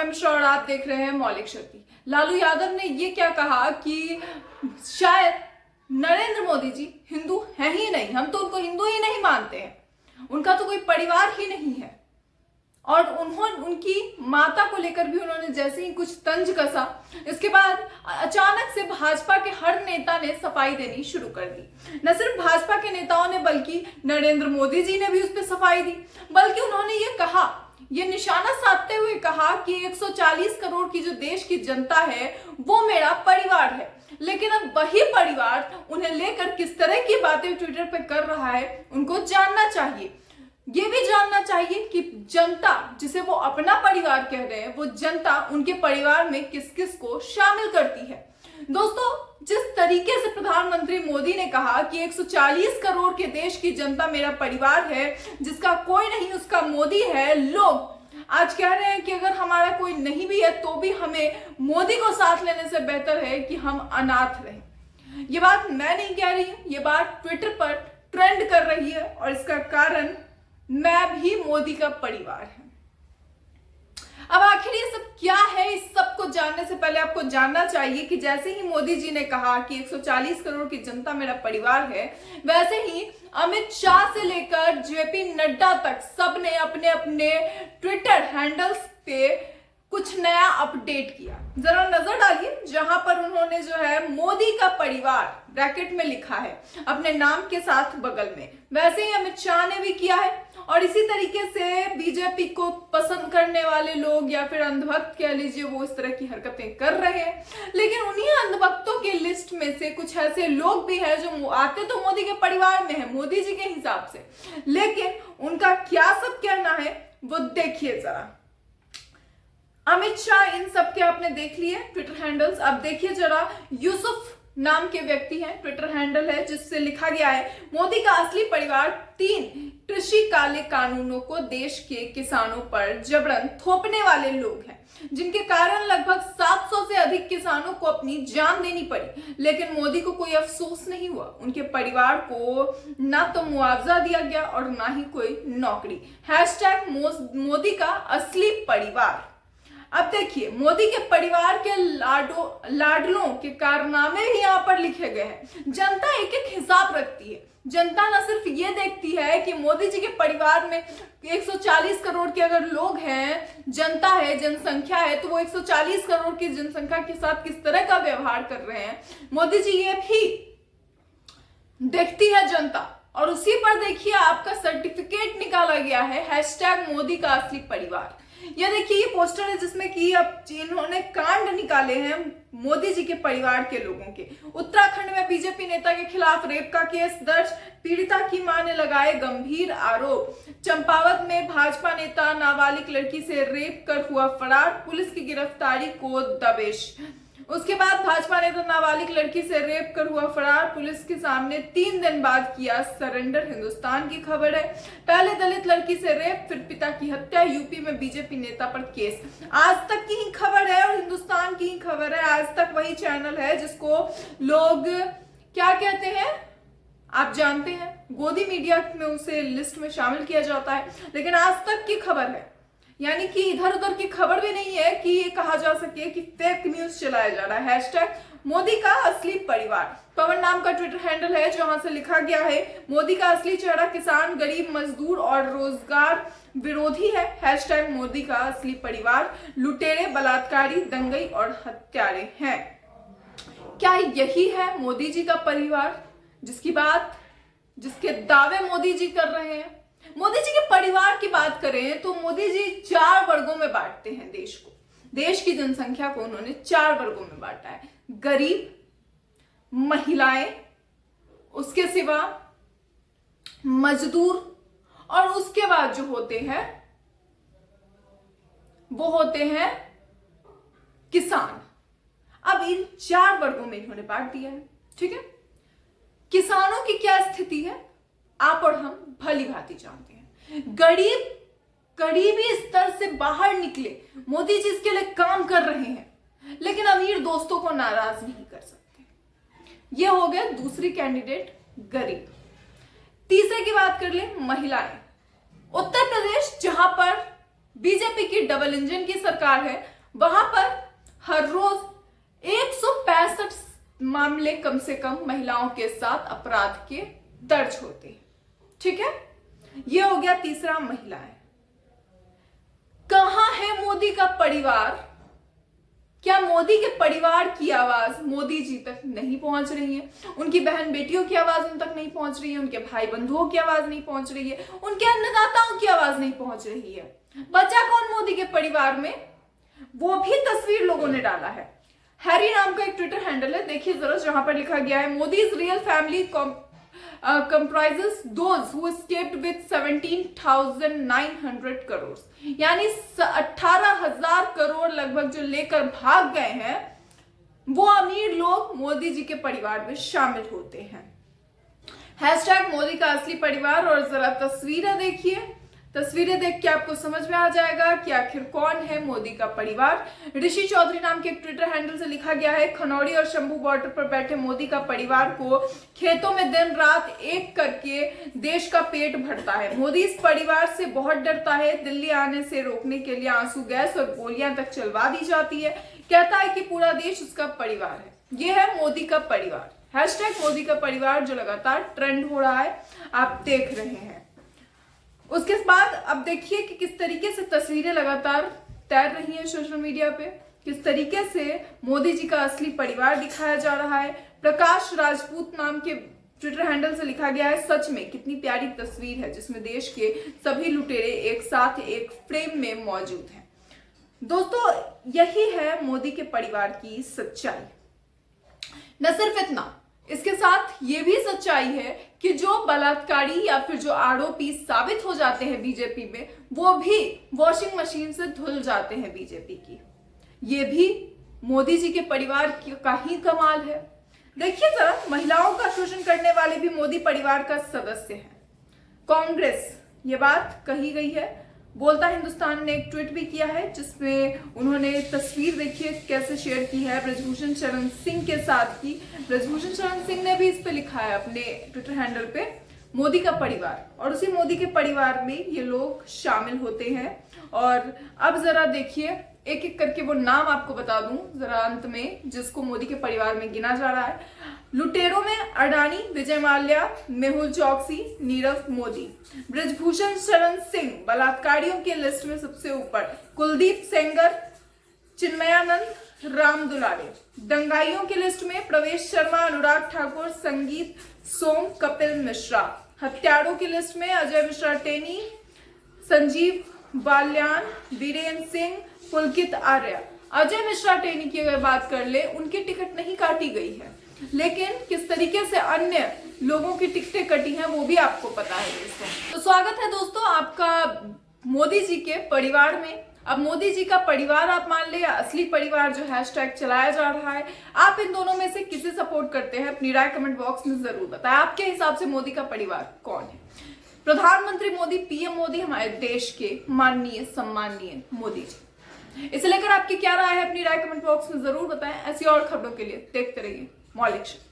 मैं मिश्रा और आप देख रहे हैं मौलिक शक्ति। लालू यादव ने ये क्या कहा कि शायद नरेंद्र मोदी जी हिंदू हैं ही नहीं, हम तो उनको हिंदू ही नहीं मानते हैं, उनका तो कोई परिवार ही नहीं है। और उनकी माता को लेकर भी उन्होंने जैसे ही कुछ तंज कसा, इसके बाद अचानक से भाजपा के हर नेता ने सफाई देनी शुरू कर दी। न सिर्फ भाजपा के नेताओं ने बल्कि नरेंद्र मोदी जी ने भी उस पर सफाई दी, बल्कि उन्होंने ये कहा, ये निशाना साधते हुए कहा कि 140 करोड़ की जो देश की जनता है वो मेरा परिवार है। लेकिन अब वही परिवार उन्हें लेकर किस तरह की बातें ट्विटर पे कर रहा है, उनको जानना चाहिए। ये भी जानना चाहिए कि जनता जिसे वो अपना परिवार कह रहे हैं, वो जनता उनके परिवार में किस किस को शामिल करती है। दोस्तों, जिस तरीके से प्रधानमंत्री मोदी ने कहा कि 140 करोड़ के देश की जनता मेरा परिवार है, जिसका कोई नहीं उसका मोदी है, लोग आज कह रहे हैं कि अगर हमारा कोई नहीं भी है तो भी हमें मोदी को साथ लेने से बेहतर है कि हम अनाथ रहें। ये बात मैं नहीं कह रही हूं, ये बात ट्विटर पर ट्रेंड कर रही है और इसका कारण मैं भी मोदी का परिवार है। अब आखिर ये सब क्या है, इस सब को जानने से पहले आपको जानना चाहिए कि जैसे ही मोदी जी ने कहा कि 140 करोड़ की जनता मेरा परिवार है, वैसे ही अमित शाह से लेकर जेपी नड्डा तक सबने अपने अपने ट्विटर हैंडल्स पे कुछ नया अपडेट किया। जरा नजर डालिए, जहां पर उन्होंने जो है मोदी का परिवार ब्रैकेट में लिखा है अपने नाम के साथ बगल में, वैसे ही अमित शाह ने भी किया है। और इसी तरीके से बीजेपी को पसंद करने वाले लोग या फिर अंधभक्त कह लीजिए, वो इस तरह की हरकतें कर रहे हैं। लेकिन उन्हीं अंधभक्तों की लिस्ट में से कुछ ऐसे लोग भी हैं जो आते तो मोदी के परिवार में है, मोदी जी के हिसाब से, लेकिन उनका क्या सब कहना है वो देखिए जरा। अमित शाह इन सब के आपने देख लिए ट्विटर हैंडल्स। अब देखिए जरा, यूसुफ नाम के व्यक्ति हैं, ट्विटर हैंडल है जिससे लिखा गया है, मोदी का असली परिवार 3 कृषि काले कानूनों को देश के किसानों पर जबरन थोपने वाले लोग हैं, जिनके कारण लगभग 700 से अधिक किसानों को अपनी जान देनी पड़ी। लेकिन मोदी को कोई अफसोस नहीं हुआ, उनके परिवार को ना तो मुआवजा दिया गया और ना ही कोई नौकरी। हैशटैग मोदी का असली परिवार। अब देखिए, मोदी के परिवार के लाडलों के कारनामे भी यहाँ पर लिखे गए हैं। जनता एक एक हिसाब रखती है। जनता न सिर्फ ये देखती है कि मोदी जी के परिवार में 140 करोड़ के अगर लोग हैं, जनता है, जनसंख्या है, तो वो 140 करोड़ की जनसंख्या के साथ किस तरह का व्यवहार कर रहे हैं, मोदी जी ये भी देखती है जनता। और उसी पर देखिए आपका सर्टिफिकेट निकाला गया है, हैशटैग मोदी का असली परिवार। ये देखिए, ये पोस्टर है जिसमें कि अब इन्होंने कांड निकाले हैं मोदी जी के परिवार के लोगों के। उत्तराखंड में बीजेपी नेता के खिलाफ रेप का केस दर्ज, पीड़िता की मां ने लगाए गंभीर आरोप। चंपावत में भाजपा नेता नाबालिग लड़की से रेप कर हुआ फरार, पुलिस की गिरफ्तारी को दबिश। उसके बाद भाजपा नेता नाबालिग लड़की से रेप कर हुआ फरार, पुलिस के सामने 3 दिन बाद किया सरेंडर, हिंदुस्तान की खबर है। पहले दलित लड़की से रेप, फिर पिता की हत्या, यूपी में बीजेपी नेता पर केस। आज तक की ही खबर है और हिंदुस्तान की ही खबर है। आज तक वही चैनल है जिसको लोग क्या कहते हैं आप जानते हैं, गोदी मीडिया में उसे लिस्ट में शामिल किया जाता है। लेकिन आज तक की खबर है, यानी कि इधर उधर की खबर भी नहीं है कि ये कहा जा सके कि फेक न्यूज चलाया जा रहा है। हैशटैग मोदी का असली परिवार। पवन नाम का ट्विटर हैंडल है जहां से लिखा गया है, मोदी का असली चेहरा किसान, गरीब, मजदूर और रोजगार विरोधी है। हैशटैग मोदी का असली परिवार लुटेरे, बलात्कारी, दंगई और हत्यारे हैं। क्या यही है मोदी जी का परिवार, जिसके दावे मोदी जी कर रहे हैं? मोदी जी के परिवार की बात करें तो मोदी जी 4 वर्गों में बांटते हैं देश को। देश की जनसंख्या को उन्होंने 4 वर्गों में बांटा है, गरीब, महिलाएं, उसके सिवा मजदूर, और उसके बाद जो होते हैं वो होते हैं किसान। अब इन 4 वर्गों में इन्होंने बांट दिया है, ठीक है। किसानों की क्या स्थिति है आप और हम भली भांति जानते हैं। गरीबी स्तर से बाहर निकले मोदी जी इसके लिए काम कर रहे हैं, लेकिन अमीर दोस्तों को नाराज नहीं कर सकते। ये हो गया दूसरी कैंडिडेट, गरीब। तीसरे की बात कर ले, महिलाएं। उत्तर प्रदेश, जहां पर बीजेपी की डबल इंजन की सरकार है, वहां पर हर रोज 165 मामले कम से कम महिलाओं के साथ अपराध के दर्ज होते हैं। ठीक है, यह हो गया तीसरा, महिलाएं। कहां है मोदी का परिवार? क्या मोदी के परिवार की आवाज मोदी जी तक नहीं पहुंच रही है? उनकी बहन बेटियों की आवाज उन तक नहीं पहुंच रही है, उनके भाई बंधुओं की आवाज नहीं पहुंच रही है, उनके अन्नदाताओं की आवाज नहीं पहुंच रही है। बचा कौन मोदी के परिवार में? वो भी तस्वीर लोगों ने डाला है। हैरी नाम का एक ट्विटर हैंडल है, देखिए जरा, जहां पर लिखा गया है Modi's real family comprises those who escaped with 17,900 crore, यानी 18,000 करोड़ लगभग जो लेकर भाग गए हैं, वो अमीर लोग मोदी जी के परिवार में शामिल होते हैं। हैशटैग मोदी का असली परिवार। और जरा तस्वीरें देखिए, तस्वीरें देख के आपको समझ में आ जाएगा कि आखिर कौन है मोदी का परिवार। ऋषि चौधरी नाम के एक ट्विटर हैंडल से लिखा गया है, खनौड़ी और शंभू बॉर्डर पर बैठे मोदी का परिवार को खेतों में दिन रात एक करके देश का पेट भरता है। मोदी इस परिवार से बहुत डरता है। दिल्ली आने से रोकने के लिए आंसू गैस और गोलियां तक चलवा दी जाती है। कहता है कि पूरा देश उसका परिवार है। यह है मोदी का परिवार। हैशटैग मोदी का परिवार जो लगातार ट्रेंड हो रहा है, आप देख रहे हैं। उसके बाद अब देखिए कि किस तरीके से तस्वीरें लगातार तैर रही हैं सोशल मीडिया पे, किस तरीके से मोदी जी का असली परिवार दिखाया जा रहा है। प्रकाश राजपूत नाम के ट्विटर हैंडल से लिखा गया है, सच में कितनी प्यारी तस्वीर है जिसमें देश के सभी लुटेरे एक साथ एक फ्रेम में मौजूद हैं। दोस्तों, यही है मोदी के परिवार की सच्चाई। न सिर्फ इतना, इसके साथ ये भी सच्चाई है कि जो बलात्कारी या फिर जो आरोपी साबित हो जाते हैं बीजेपी में, वो भी वॉशिंग मशीन से धुल जाते हैं बीजेपी की। ये भी मोदी जी के परिवार का ही कमाल है। देखिए जरा, महिलाओं का शोषण करने वाले भी मोदी परिवार का सदस्य हैं। कांग्रेस, ये बात कही गई है। बोलता हिंदुस्तान ने एक ट्वीट भी किया है जिसमें उन्होंने तस्वीर देखिए कैसे शेयर की है ब्रजभूषण शरण सिंह के साथ की। ब्रजभूषण शरण सिंह ने भी इस पे लिखा है अपने ट्विटर हैंडल पे, मोदी का परिवार, और उसी मोदी के परिवार में ये लोग शामिल होते हैं। और अब जरा देखिए, एक एक करके वो नाम आपको बता दूं जरा अंत में, जिसको मोदी के परिवार में गिना जा रहा है। लुटेरों में अडानी, विजय माल्या, मेहुल चौकसी, नीरव मोदी। ब्रजभूषण शरण सिंह बलात्कारियों की लिस्ट में सबसे ऊपर। कुलदीप सेंगर, चिन्मयानंद, राम दुलारे। दंगाइयों की लिस्ट में प्रवेश शर्मा, अनुराग ठाकुर, संगीत सोम, कपिल मिश्रा। हत्यारों की लिस्ट में अजय मिश्रा टेनी, संजीव बाल्यान, वीरेंद्र सिंह, पुलकित आर्य। अजय मिश्रा टेनी की अगर बात कर ले, उनकी टिकट नहीं काटी गई है, लेकिन किस तरीके से अन्य लोगों की टिकटें कटी हैं वो भी आपको पता है दोस्तों। तो स्वागत है दोस्तों आपका मोदी जी के परिवार में। अब मोदी जी का परिवार आप मान ले या असली परिवार जो हैशटैग चलाया जा रहा है, आप इन दोनों में से किसे सपोर्ट करते हैं? अपनी राय कमेंट बॉक्स में जरूर बताएं। आपके हिसाब से मोदी का परिवार कौन है? प्रधानमंत्री मोदी, पीएम मोदी, हमारे देश के माननीय सम्माननीय मोदी जी। इसे लेकर आपकी क्या राय है? अपनी राय कमेंट बॉक्स में जरूर बताएं। ऐसी और खबरों के लिए देखते रहिए मौलिक।